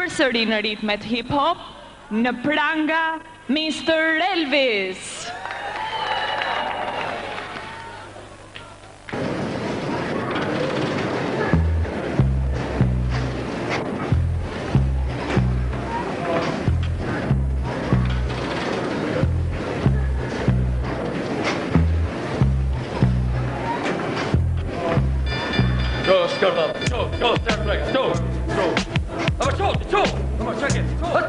përsëri në ritmet hip-hop, në pranga Mr. Elvis. Go, start break, go. I'm a shot, come on, check it. Let's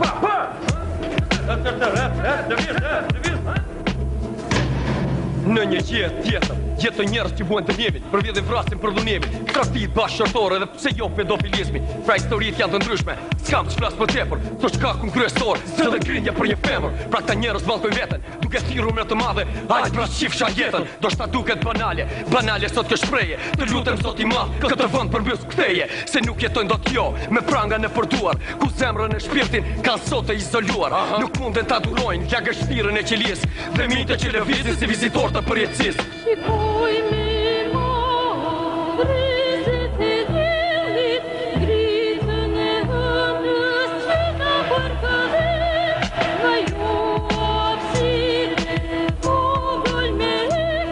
Në një jetë tjetër, jetë njerëz që vuan të mjevit, për vjedhin vrasin për dhunimin, tradhtit bashkëshortore dhe pse jo pedofilizmi. Pra historitë janë të ndryshme, s'kam që flas për tepër, thos shkakun kryesor, se dhe grindja për një femër. Pra këta njerëz vallkojnë veten, duke thirrur me të madhe, ai pra shifsha jetën. Do shta duket banale sot kjo shprehje. Të lutem Zoti i Madh, këtë vend përmbys ktheje, se nuk jetojnë dot jo me prangan e përduar, ku zemrën e shpirtin kanë sot e izoluar. Nuk munden ta durojnë lagështirën e qelis, dhe mitë që lëvizin si vizitor të përjetësisë. Shikoj me madh rrezet e diellit, gritën e ëndrës që na përkëdhet, nga jo hapësirë e vogël me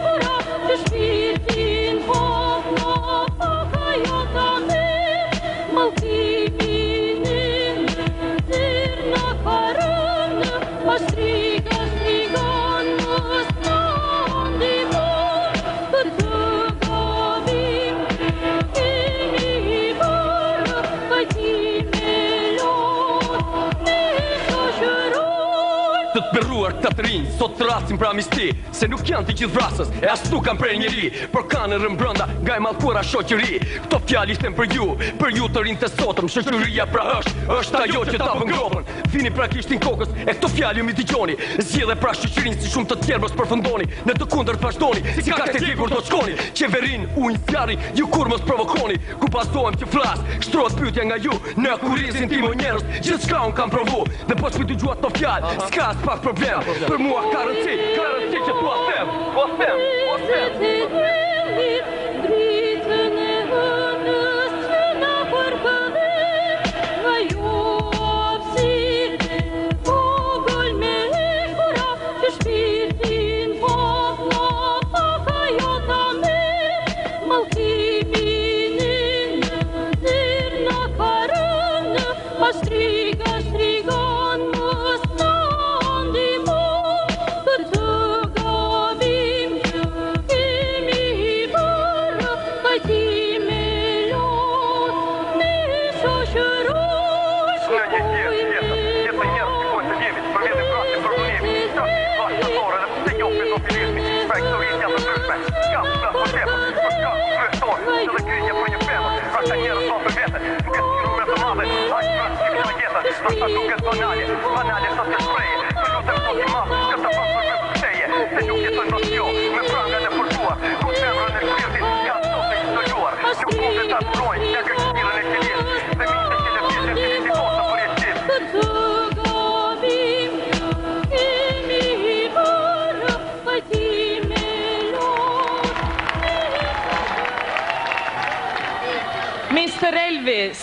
kura, që shpirtin hap nga paka jo ta merr, mallkimin e ndër na ka rënë, a shtriga mos na ndihmon, për të gabim kemi bërë, kajtime lot me shoqëror. Të tmerruar këta të rinj, sot të rasin për amisti, se nuk janë të gjithë vrasës, e as nuk kanë prej njeri, por kanë rrën brënda nga e mallkuara shoqëri. Këto fjalë ishten për ju të rinj të sotëm, shoqëria pra është ajo që ta bën gropën. Vini pra kishtin kokës, e këto fjalë ju mi dëgjoni, zgjidhe pra shoqërinë si shumë të tjerë mos përfundoni, në të kundërt vazhdoni, si ka të dikur do të shkoni. Qeverin, ujnë fjari, ju kur mos provokoni, ku pasohem që flas, shtrohet pyetja nga ju, në kurizin tim o njerëz, gjithçka unë kam provu, dhe po shpëty gjuat to fjalë, s'ka as pak problem, për mua ka rëndësi që tua them. Rrezet e diellit, dritën e ëndrës që na përkëdhet, nga jo hapësirë e vogël me kura, që shpirtin hap nga paka jo ta merr, mallkimin e ndër na ka rënë, a shtriga mos na ndihmon, për të gabim që kemi bërë, kajtime lot me shoqëror. Në një jetë njerëz që vuan të mjevit, për vjedhin vrasin për dhunimin, tradhtit bashkëshortore dhe pse jo pedofilizmi. Pra historitë janë të ndryshme, s'kam që flas për tepër, thos shkakun kryesor, se dhe grindja për një femër. Pra këta njerëz vallkojnë veten, duke thirrur me të madhe, ai pra shifsha jetën. Do shta duket banale sot kjo shprehje. Të lutem Zoti i Madh, këtë vend përmbys ktheje, se nuk jetojnë dot jo me prangan e përduar, ku zemrën e shpirtin kanë sot e izoluar. Nuk munden ta durojnë lagështirën e qelis, dhe mitë që lëvizin si vizitor të përjetësisë. Për të gabim kemi bërë, kajtime lot. Mr. Elvis.